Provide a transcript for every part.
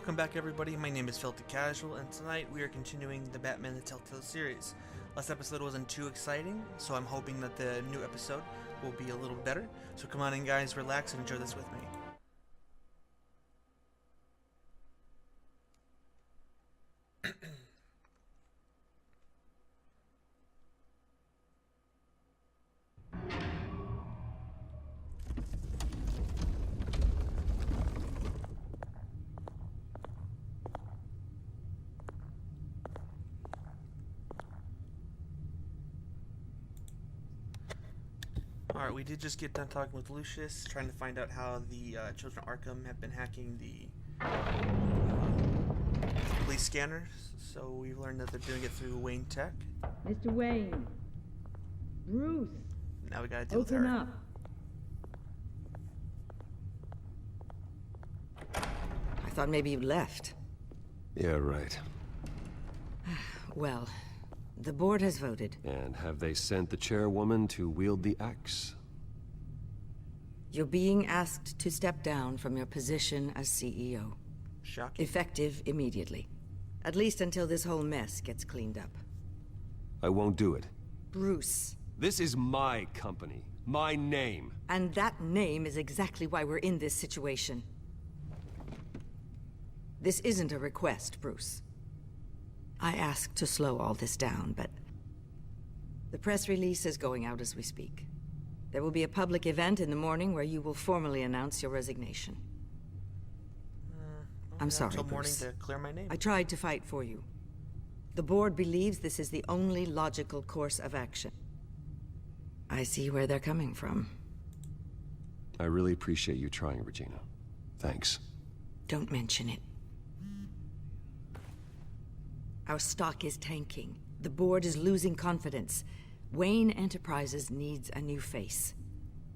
Welcome back, everybody. My name is Filthy Casual, and tonight we are continuing the Batman the Telltale series. Last episode wasn't too exciting, so I'm hoping that the new episode will be a little better. So come on in, guys, relax, and enjoy this with me. Alright, we did just get done talking with Lucius, trying to find out how the Children of Arkham have been hacking the police scanners. So we've learned that they're doing it through Wayne Tech. Mr. Wayne. Bruce. Now we gotta deal with her. Open up. I thought maybe you left. Yeah, right. Well, the board has voted. And have they sent the chairwoman to wield the axe? You're being asked to step down from your position as CEO. Shocking. Effective immediately. At least until this whole mess gets cleaned up. I won't do it. Bruce. This is my company. My name. And that name is exactly why we're in this situation. This isn't a request, Bruce. I asked to slow all this down, but the press release is going out as we speak. There will be a public event in the morning where you will formally announce your resignation. I'm sorry, Until morning Bruce. to clear my name. I tried to fight for you. The board believes this is the only logical course of action. I see where they're coming from. I really appreciate you trying, Regina. Thanks. Don't mention it. Our stock is tanking. The board is losing confidence. Wayne Enterprises needs a new face.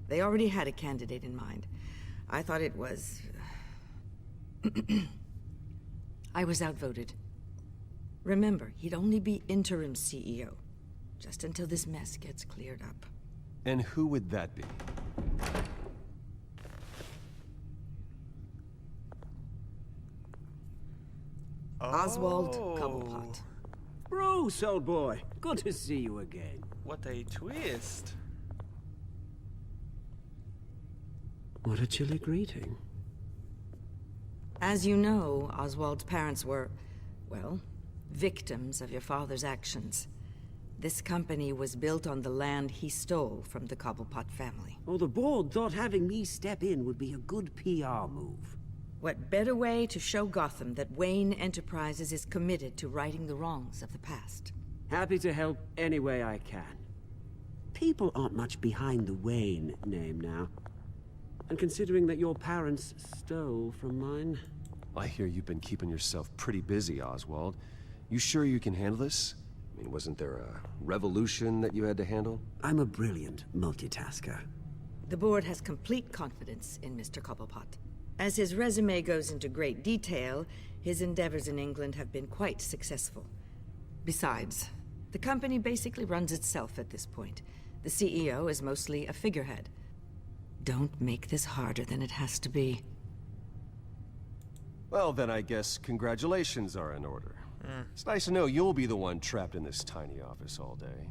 They already had a candidate in mind. I thought it was... I was outvoted. Remember, he'd only be interim CEO, just until this mess gets cleared up. And who would that be? Oswald Cobblepot. Bruce, old boy. Good to see you again. What a twist. What a chilly greeting. As you know, Oswald's parents were, well, victims of your father's actions. This company was built on the land he stole from the Cobblepot family. Oh, the board thought having me step in would be a good PR move. What better way to show Gotham that Wayne Enterprises is committed to righting the wrongs of the past? Happy to help any way I can. People aren't much behind the Wayne name now. And considering that your parents stole from mine... I hear you've been keeping yourself pretty busy, Oswald. You sure you can handle this? I mean, wasn't there a revolution that you had to handle? I'm a brilliant multitasker. The board has complete confidence in Mr. Cobblepot. As his resume goes into great detail, his endeavors in England have been quite successful. Besides, the company basically runs itself at this point. The CEO is mostly a figurehead. Don't make this harder than it has to be. Well, then I guess congratulations are in order. It's nice to know you'll be the one trapped in this tiny office all day.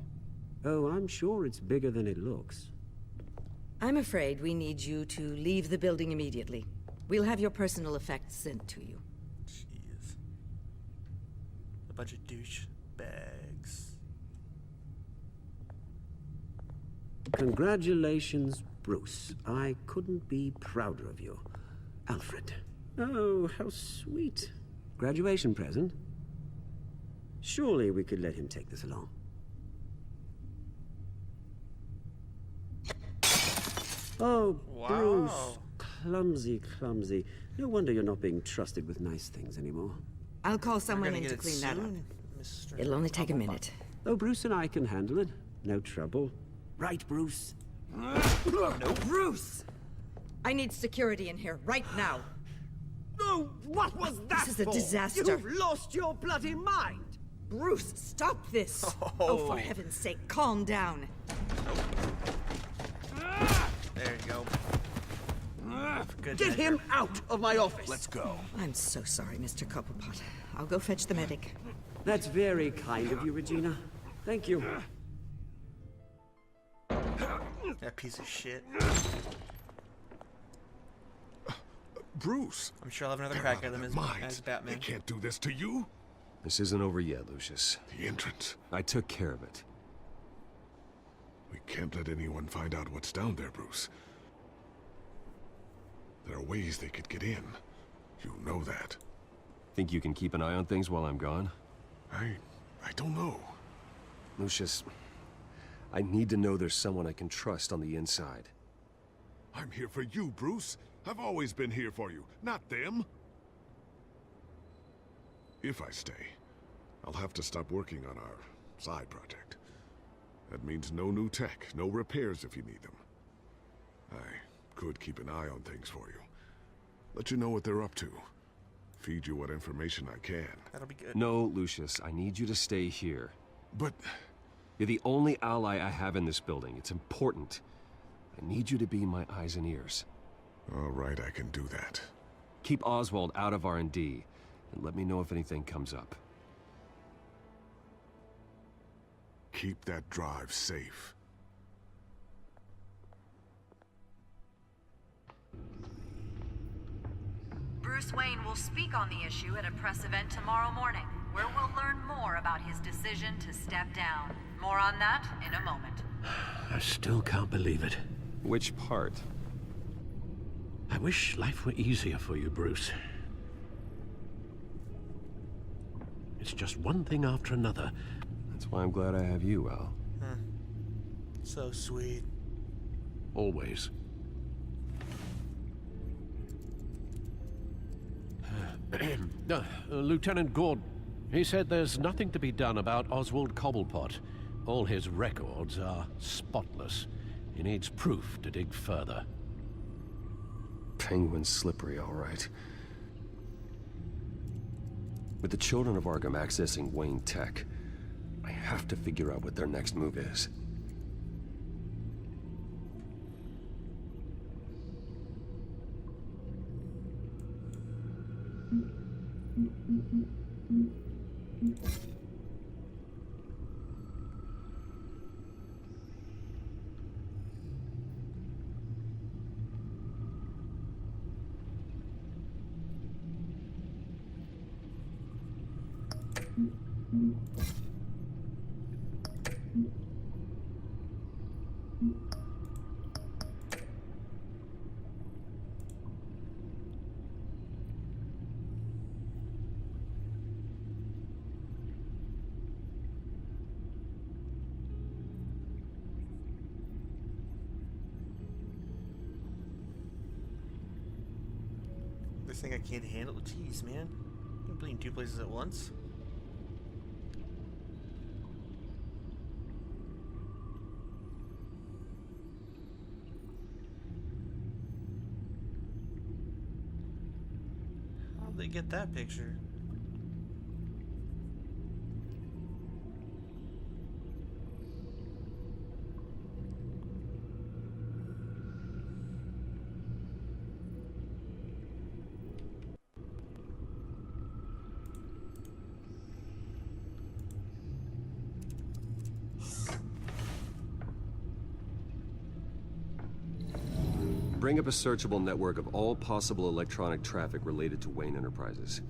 Oh, I'm sure it's bigger than it looks. I'm afraid we need you to leave the building immediately. We'll have your personal effects sent to you. Jeez. A bunch of douche bags. Congratulations, Bruce. I couldn't be prouder of you. Alfred. Oh, how sweet. Graduation present? Surely we could let him take this along. Oh, Wow. Bruce. Clumsy, clumsy. No wonder you're not being trusted with nice things anymore. I'll call We're someone gonna in get to it clean that up. soon, Mr. It'll only take a Cobblepot. minute. Oh, Bruce and I can handle it. No trouble. Right, Bruce? No, Bruce! I need security in here right now. Oh, what was that This is a for? disaster. You've lost your bloody mind! Bruce, stop this! Oh, for heaven's sake, calm down. There you go. Good Get measure. him out of my office! Let's go. I'm so sorry, Mr. Cobblepot. I'll go fetch the medic. That's very kind of you, Regina. Thank you. That piece of shit. Bruce. I'm sure I'll have another crack at them as They Batman. can't do this to you. This isn't over yet, Lucius. The entrance. I took care of it. We can't let anyone find out what's down there, Bruce. There are ways they could get in. You know that. Think you can keep an eye on things while I'm gone? I don't know. Lucius, I need to know there's someone I can trust on the inside. I'm here for you, Bruce. I've always been here for you, not them. If I stay, I'll have to stop working on our side project. That means no new tech, no repairs if you need them. I could keep an eye on things for you. Let you know what they're up to. Feed you what information I can. That'll be good. No, Lucius, I need you to stay here. But You're the only ally I have in this building. It's important. I need you to be my eyes and ears. all right, I can do that. Keep Oswald out of R&D, and let me know if anything comes up. Keep that drive safe. Bruce Wayne will speak on the issue at a press event tomorrow morning, where we'll learn more about his decision to step down. More on that in a moment. I still can't believe it. Which part? I wish life were easier for you, Bruce. It's just one thing after another. That's why I'm glad I have you, Al. So sweet. Always. Lieutenant Gordon, he said there's nothing to be done about Oswald Cobblepot. All his records are spotless. He needs proof to dig further. Penguin's slippery, all right. With the Children of Arkham accessing Wayne Tech, I have to figure out what their next move is. This thing I can't handle. Jeez, man. I'm playing two places at once. How'd they get that picture? Bring up a searchable network of all possible electronic traffic related to Wayne Enterprises.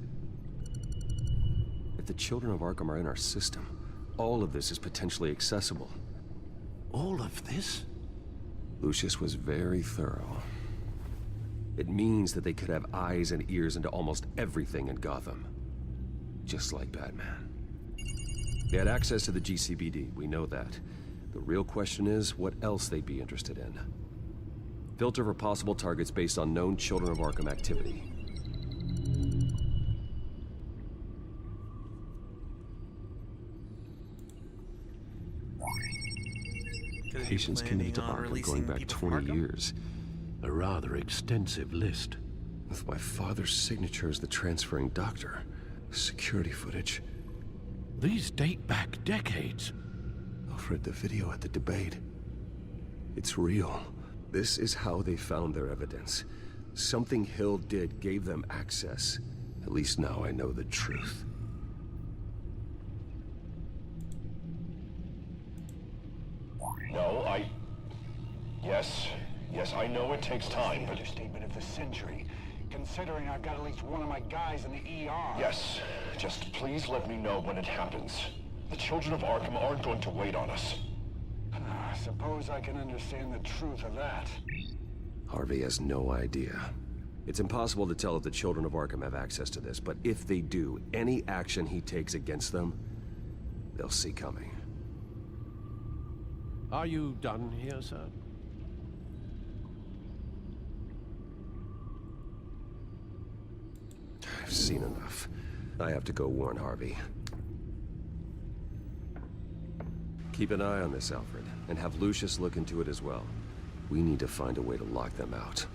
If the Children of Arkham are in our system, all of this is potentially accessible. All of this? Lucius was very thorough. It means that they could have eyes and ears into almost everything in Gotham. Just like Batman. They had access to the GCPD, we know that. The real question is, what else they'd be interested in. Filter for possible targets based on known Children of Arkham activity. Patients committed to Arkham going back 20 years. A rather extensive list. With my father's signature as the transferring doctor. Security footage. These date back decades. Alfred, the video at the debate. It's real. This is how they found their evidence. Something Hill did gave them access. At least now I know the truth. No, Yes, I know it takes time, but... Understatement of the century, considering I've got at least one of my guys in the ER. Yes, just please let me know when it happens. The Children of Arkham aren't going to wait on us. I suppose I can understand the truth of that. Harvey has no idea. It's impossible to tell if the Children of Arkham have access to this, but if they do, any action he takes against them, they'll see coming. Are you done here, sir? I've seen enough. I have to go warn Harvey. Keep an eye on this, Alfred, and have Lucius look into it as well. We need to find a way to lock them out.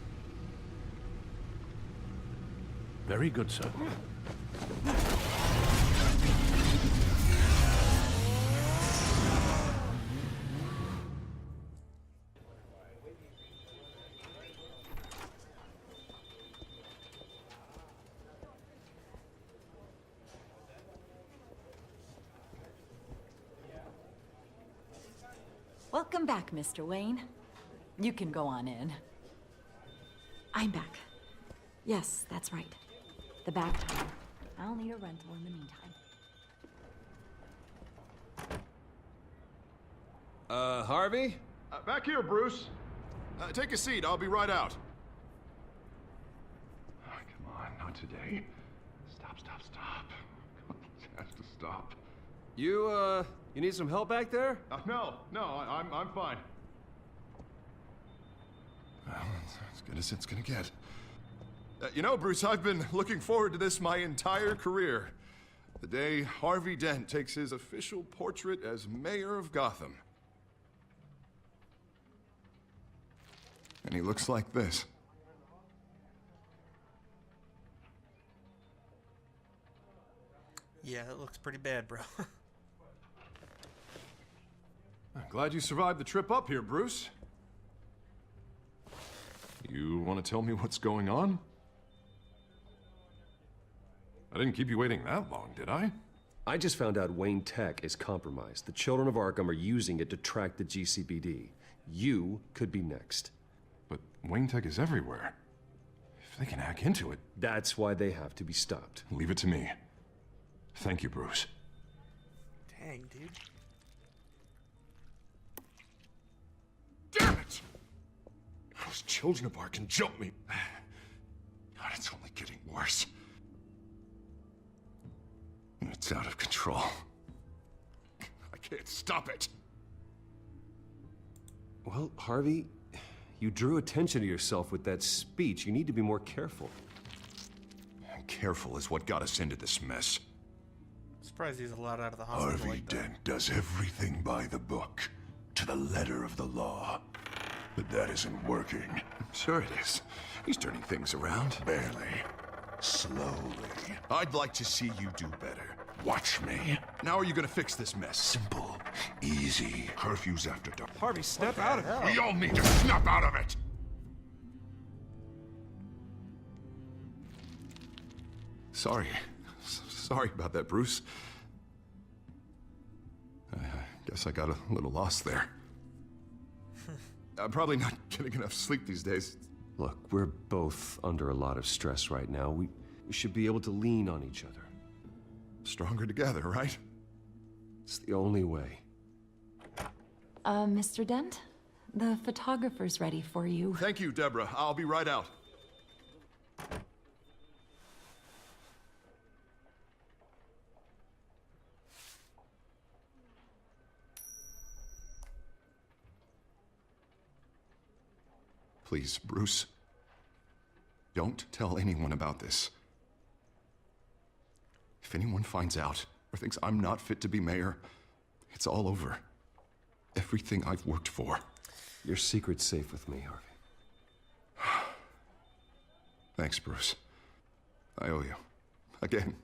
Very good, sir. Welcome back, Mr. Wayne. You can go on in. I'm back. Yes, that's right. The back door. I'll need a rental in the meantime. Harvey? Back here, Bruce. Take a seat. I'll be right out. Oh, come on, not today. Stop. It has to stop. You need some help back there? No, I'm fine. Well, it's as good as it's gonna get. You know, Bruce, I've been looking forward to this my entire career. The day Harvey Dent takes his official portrait as mayor of Gotham. And he looks like this. Yeah, it looks pretty bad, bro. I'm glad you survived the trip up here, Bruce. You want to tell me what's going on? I didn't keep you waiting that long, did I? I just found out Wayne Tech is compromised. The Children of Arkham are using it to track the GCPD. You could be next. But Wayne Tech is everywhere. If they can hack into it... That's why they have to be stopped. Leave it to me. Thank you, Bruce. Dang, dude. Damn it! Those Children of Arkham jumped me. God, it's only getting worse. It's out of control. I can't stop it. Well, Harvey, you drew attention to yourself with that speech. You need to be more careful. Careful is what got us into this mess. Surprised he's allowed out of the hospital Harvey like that. Dent does everything by the book, to the letter of the law. But that isn't working. Sure it is. He's turning things around. Barely. Slowly. I'd like to see you do better. Watch me. Now are you gonna fix this mess? Simple. Easy. Curfews after dark. Harvey, snap out of it. We all need to snap out of it! Sorry. Sorry about that, Bruce. I guess I got a little lost there. I'm probably not getting enough sleep these days. Look, we're both under a lot of stress right now. We should be able to lean on each other. Stronger together, right? It's the only way. Mr. Dent? The photographer's ready for you. Thank you, Deborah. I'll be right out. Please, Bruce. Don't tell anyone about this. If anyone finds out or thinks I'm not fit to be mayor, it's all over. Everything I've worked for. Your secret's safe with me, Harvey. Thanks, Bruce. I owe you. Again.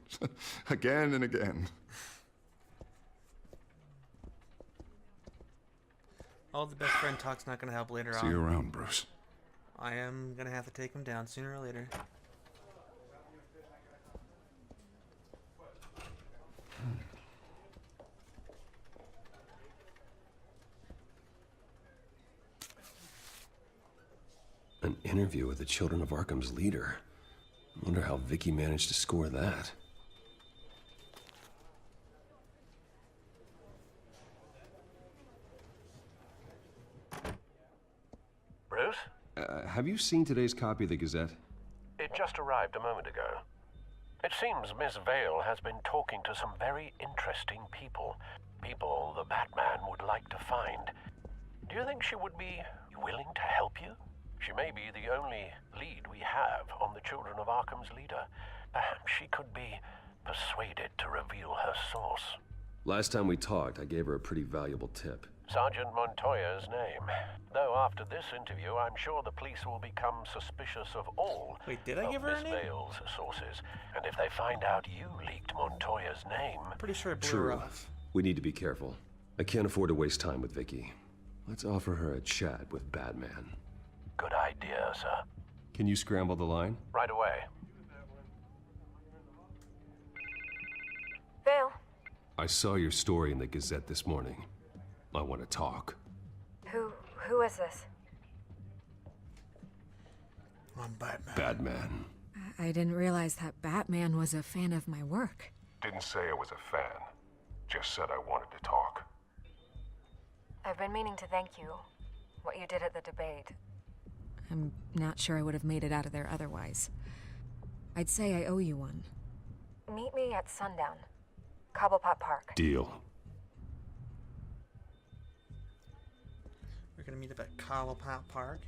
Again and again. All the best friend talk's not gonna help later on. See you around, Bruce. I am gonna have to take him down sooner or later. An interview with the Children of Arkham's leader. I wonder how Vicky managed to score that. Bruce? Have you seen today's copy of the Gazette? It just arrived a moment ago. It seems Miss Vale has been talking to some very interesting people. People the Batman would like to find. Do you think she would be willing to help you? She may be the only lead we have on the Children of Arkham's leader. Perhaps she could be persuaded to reveal her source. Last time we talked, I gave her a pretty valuable tip. Sergeant Montoya's name. Though after this interview, I'm sure the police will become suspicious of all Wait, did I give her a Miss name? Vale's sources. And if they find out you leaked Montoya's name... Pretty sure I blew her True. off. We need to be careful. I can't afford to waste time with Vicky. Let's offer her a chat with Batman. Good idea, sir. Can you scramble the line? Right away. Vale, I saw your story in the Gazette this morning. I want to talk. who is this? I'm Batman. Batman. I didn't realize that Batman was a fan of my work. Didn't say I was a fan. Just said I wanted to talk. I've been meaning to thank you. What you did at the debate. I'm not sure I would have made it out of there otherwise. I'd say I owe you one. Meet me at sundown. Cobblepot Park. Deal. We're gonna meet up at Cobblepot Park.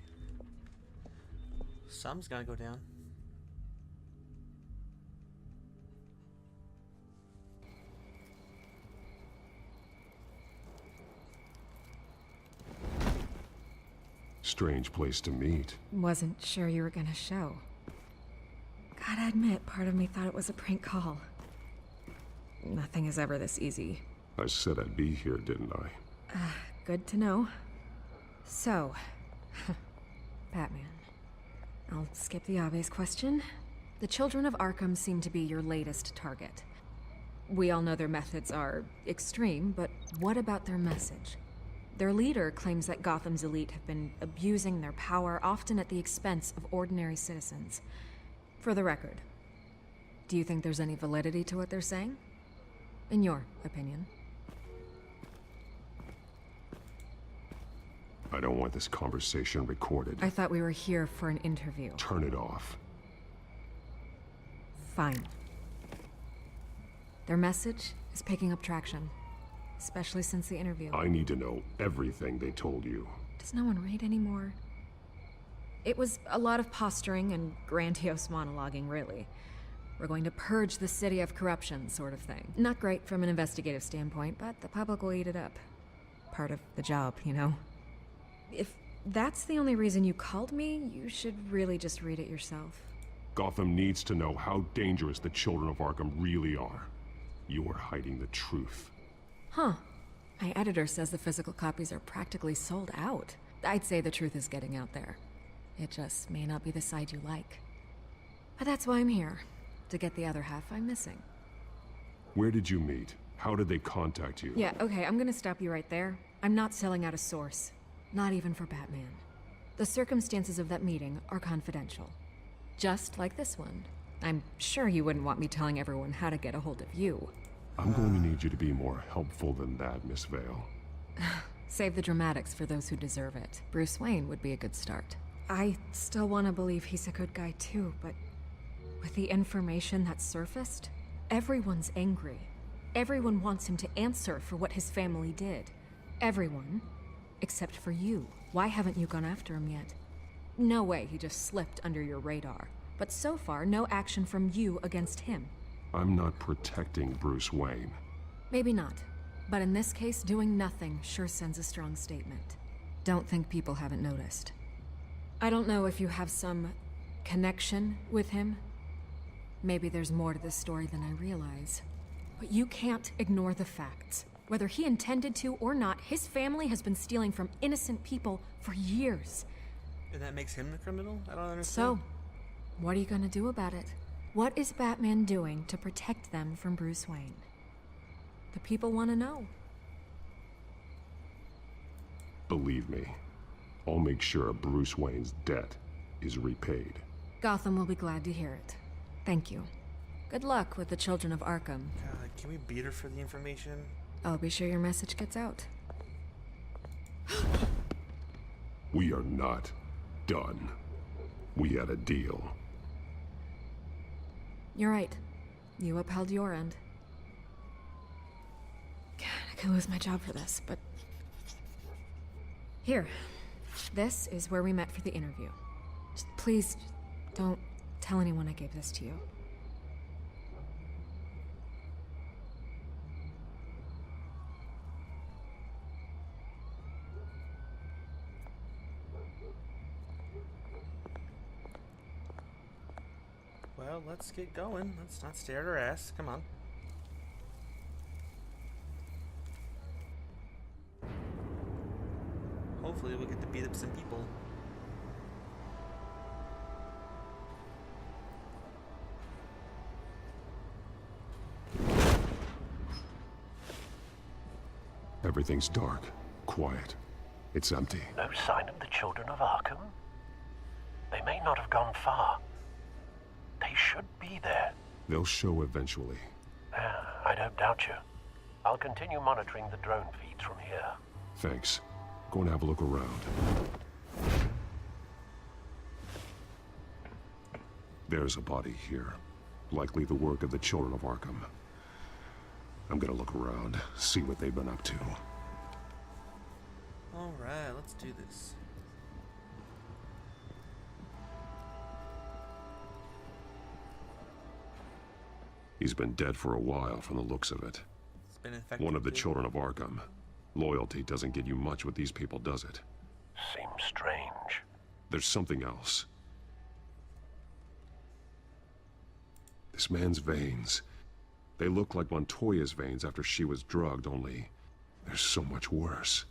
Something's gonna go down. Strange place to meet. Wasn't sure you were gonna show. Gotta admit, part of me thought it was a prank call. Nothing is ever this easy. I said I'd be here, didn't I? Good to know. So, Batman. I'll skip the obvious question. The Children of Arkham seem to be your latest target. We all know their methods are extreme, but what about their message? Their leader claims that Gotham's elite have been abusing their power, often at the expense of ordinary citizens. For the record, do you think there's any validity to what they're saying? In your opinion? I don't want this conversation recorded. I thought we were here for an interview. Turn it off. Fine. Their message is picking up traction, especially since the interview. I need to know everything they told you. Does no one read anymore? It was a lot of posturing and grandiose monologuing, really. We're going to purge the city of corruption, sort of thing. Not great from an investigative standpoint, but the public will eat it up. Part of the job, you know? If that's the only reason you called me, you should really just read it yourself. Gotham needs to know how dangerous the Children of Arkham really are. You are hiding the truth. Huh. My editor says the physical copies are practically sold out. I'd say the truth is getting out there. It just may not be the side you like. But that's why I'm here. To get the other half I'm missing. Where did you meet? How did they contact you? Yeah, okay, I'm gonna stop you right there. I'm not selling out a source. Not even for Batman. The circumstances of that meeting are confidential. Just like this one. I'm sure you wouldn't want me telling everyone how to get a hold of you. I'm going to need you to be more helpful than that, Miss Vale. Save the dramatics for those who deserve it. Bruce Wayne would be a good start. I still want to believe he's a good guy too, but with the information that surfaced, everyone's angry. Everyone wants him to answer for what his family did. Everyone, except for you. Why haven't you gone after him yet? No way he just slipped under your radar. But so far, no action from you against him. I'm not protecting Bruce Wayne. Maybe not. But in this case, doing nothing sure sends a strong statement. Don't think people haven't noticed. I don't know if you have some connection with him. Maybe there's more to this story than I realize. But you can't ignore the facts. Whether he intended to or not, his family has been stealing from innocent people for years. And that makes him the criminal? I don't understand. So, what are you gonna do about it? What is Batman doing to protect them from Bruce Wayne? The people want to know. Believe me, I'll make sure Bruce Wayne's debt is repaid. Gotham will be glad to hear it. Thank you. Good luck with the Children of Arkham. God, can we beat her for the information? I'll be sure your message gets out. We are not done. We had a deal. You're right. You upheld your end. God, I could lose my job for this, but... Here. This is where we met for the interview. Just please, don't tell anyone I gave this to you. Well, let's get going. Let's not stare at her ass. Come on. Hopefully we'll get to beat up some people. Everything's dark, quiet. It's empty. No sign of the Children of Arkham? They may not have gone far. They should be there. They'll show eventually. I don't doubt you. I'll continue monitoring the drone feeds from here. Thanks. Go and have a look around. There's a body here. Likely the work of the Children of Arkham. I'm gonna look around, see what they've been up to. Alright, let's do this. He's been dead for a while from the looks of it. It's been infected. One of the too. Children of Arkham. Loyalty doesn't get you much with these people, does it? Seems strange. There's something else. This man's veins. They look like Montoya's veins after she was drugged, only they're so much worse.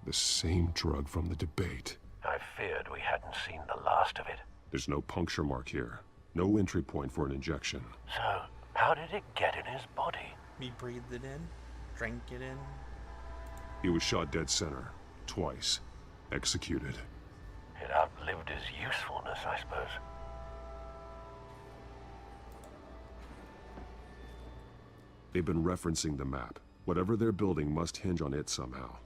The same drug from the debate. I feared we hadn't seen the last of it. There's no puncture mark here. No entry point for an injection. So, how did it get in his body? He breathed it in, drank it in. He was shot dead center. Twice. Executed. It outlived his usefulness, I suppose. They've been referencing the map. Whatever they're building must hinge on it somehow.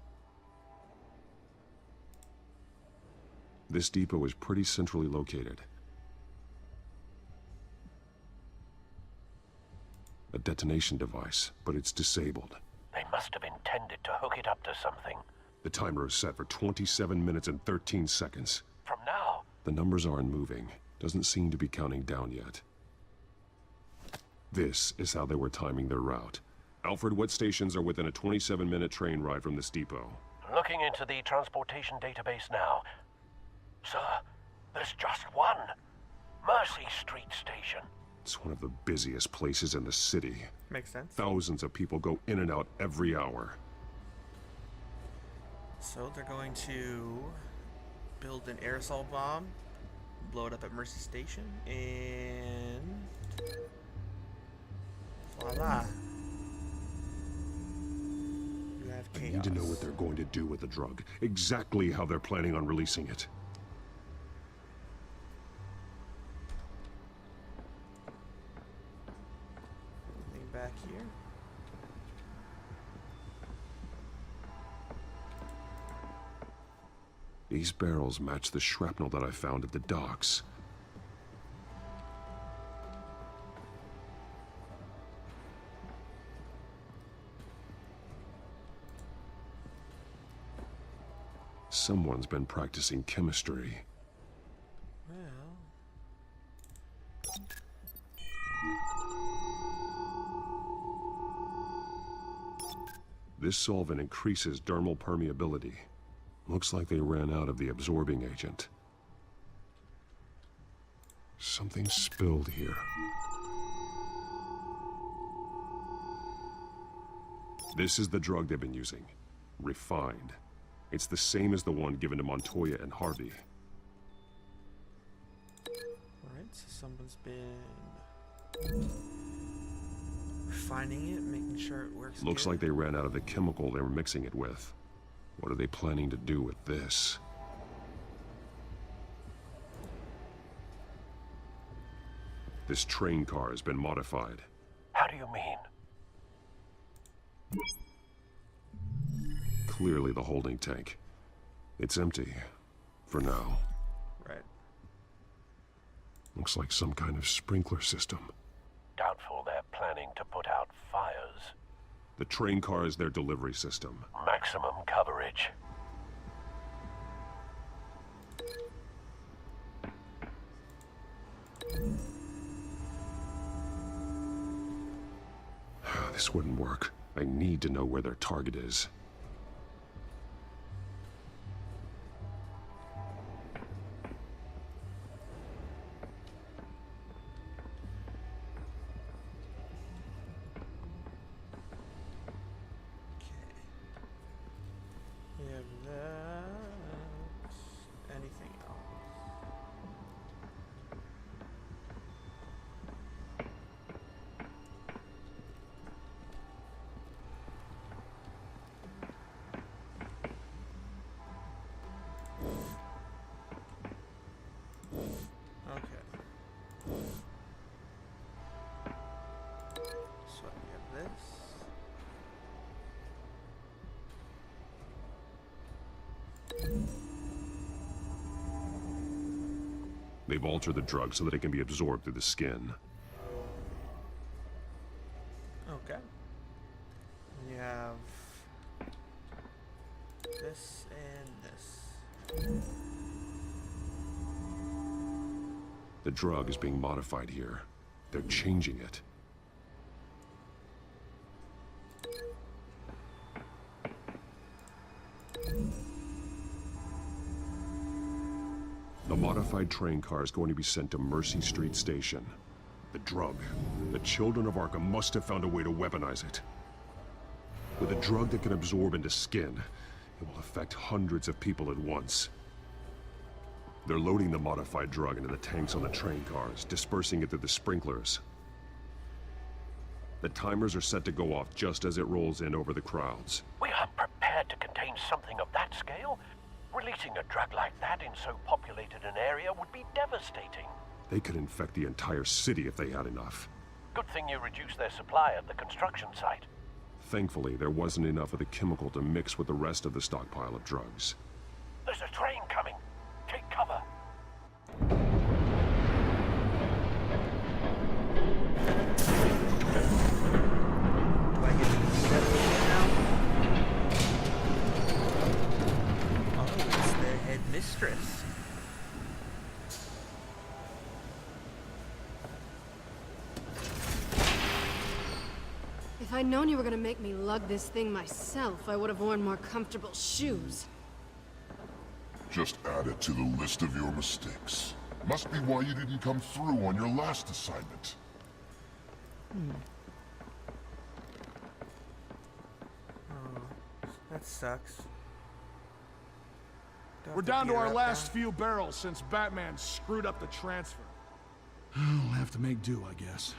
This depot is pretty centrally located. A detonation device, but it's disabled. They must have intended to hook it up to something. The timer is set for 27 minutes and 13 seconds. From now? The numbers aren't moving. Doesn't seem to be counting down yet. This is how they were timing their route. Alfred, what stations are within a 27-minute train ride from this depot? Looking into the transportation database now. Sir, there's just one. Mercy Street Station. It's one of the busiest places in the city. Makes sense. Thousands of people go in and out every hour. So they're going to build an aerosol bomb, blow it up at Mercy Station, and voila. You have chaos. I need to know what they're going to do with the drug. Exactly how they're planning on releasing it. Anything back here? These barrels match the shrapnel that I found at the docks. Someone's been practicing chemistry. Well, This solvent increases dermal permeability. Looks like they ran out of the absorbing agent. Something spilled here. This is the drug they've been using. Refined. It's the same as the one given to Montoya and Harvey. Alright, so someone's been finding it, making sure it works. Looks good. like they ran out of the chemical they were mixing it with. What are they planning to do with this? This train car has been modified. How do you mean? Clearly the holding tank. It's empty. For now. Right. Looks like some kind of sprinkler system. Doubtful they're planning to put out fires. The train car is their delivery system. Maximum coverage. This wouldn't work. I need to know where their target is. We have that. Anything else? Okay. So we have this. They've altered the drug so that it can be absorbed through the skin. Okay. We have this and this. The drug is being modified here. They're changing it. The modified train car is going to be sent to Mercy Street Station. The drug. The Children of Arkham must have found a way to weaponize it. With a drug that can absorb into skin, it will affect hundreds of people at once. They're loading the modified drug into the tanks on the train cars, dispersing it through the sprinklers. The timers are set to go off just as it rolls in over the crowds. We aren't prepared to contain something of that scale. Releasing a drug like that in so populated an area would be devastating. They could infect the entire city if they had enough. Good thing you reduced their supply at the construction site. Thankfully, there wasn't enough of the chemical to mix with the rest of the stockpile of drugs. There's a train coming. Take cover. Do I get to step in now? Oh, it's the headmistress. If I'd known you were gonna make me lug this thing myself, I would have worn more comfortable shoes. Just add it to the list of your mistakes. Must be why you didn't come through on your last assignment. Oh, that sucks. We're down to our last few barrels since Batman screwed up the transfer. We'll have to make do, I guess.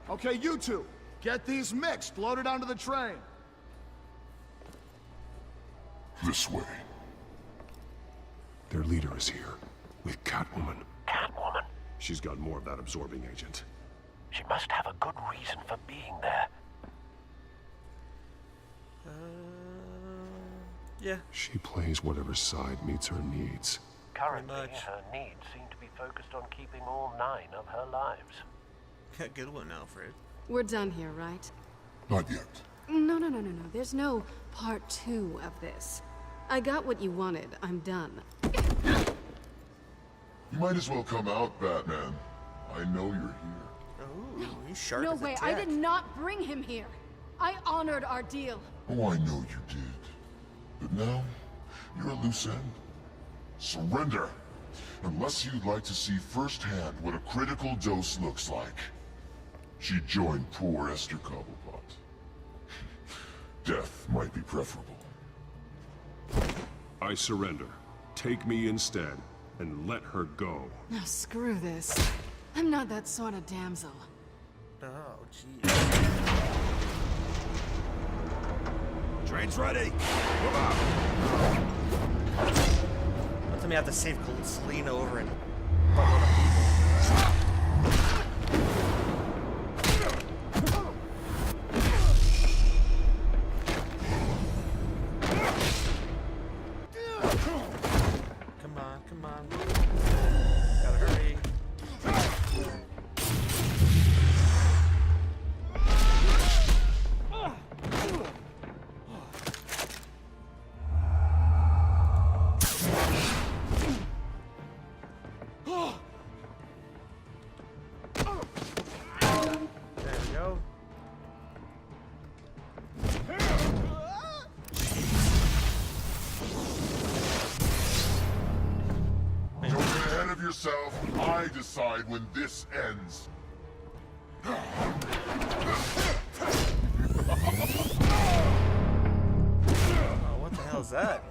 Okay, you two, get these mixed, loaded onto the train. This way. Their leader is here, with Catwoman. Catwoman? She's got more of that absorbing agent. She must have a good reason for being there. Yeah. She plays whatever side meets her needs. Currently, her needs seem to be focused on keeping all 9 of her lives. Good one, Alfred. We're done here, right? Not yet. No. There's no part 2 of this. I got what you wanted. I'm done. You might as well come out, Batman. I know you're here. Oh, he's sharp No as a way, tack. I did not bring him here. I honored our deal. Oh, I know you did. But now, you're a loose end. Surrender! Unless you'd like to see firsthand what a critical dose looks like. She joined poor Esther Cobblepot. Death might be preferable. I surrender. Take me instead, and let her go. Now screw this. I'm not that sort of damsel. Oh, jeez. Train's ready. Move out. Don't tell me I have to save Selena over it. Buttload of people. Come on, come on. Gotta hurry. There we go. Don't get ahead of yourself. I decide when this ends. Oh, what the hell is that?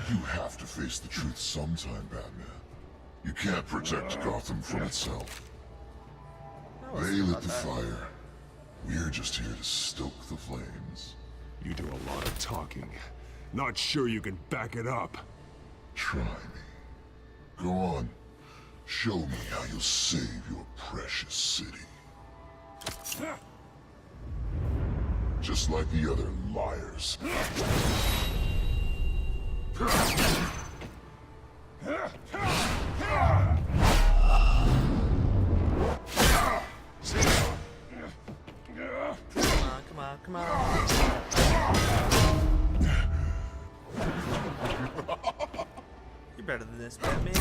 You have to face the truth sometime, Batman. You can't protect Gotham from itself. They lit the fire. We're just here to stoke the flames. You do a lot of talking. Not sure you can back it up. Try me. Go on. Show me how you'll save your precious city. Just like the other liars. Come on, come on. You're better than this, Batman.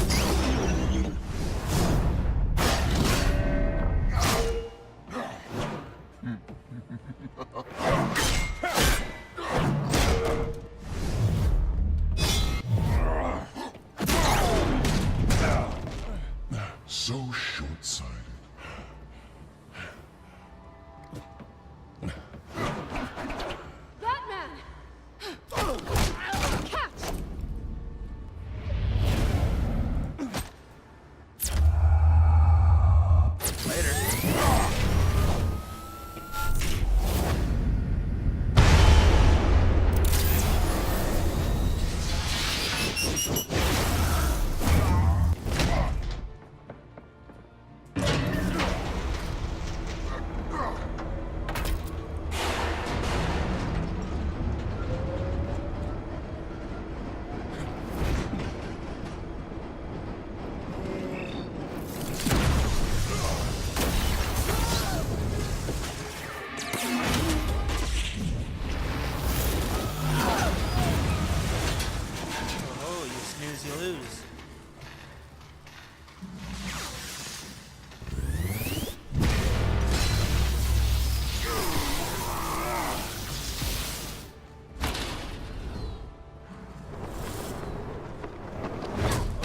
So short-sighted. Batman! Catch! Later. Oh, you snooze, you lose.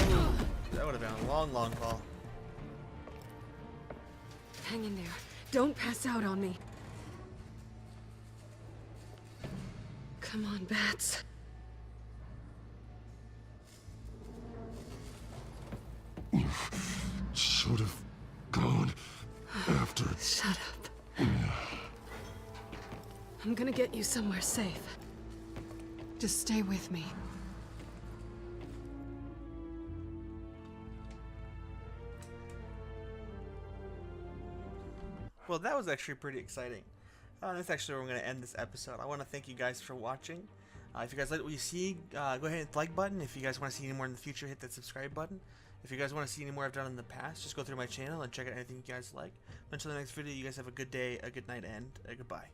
Oh, that would have been a long, long fall. Hang in there. Don't pass out on me. Come on, Bats. Should have gone after. Shut up. I'm gonna get you somewhere safe. Just stay with me. Well, that was actually pretty exciting. That's actually where we're going to end this episode. I want to thank you guys for watching. If you guys like what you see, go ahead and hit the like button. If you guys want to see any more in the future, hit that subscribe button. If you guys want to see any more I've done in the past, just go through my channel and check out anything you guys like. Until the next video, you guys have a good day, a good night, and a goodbye.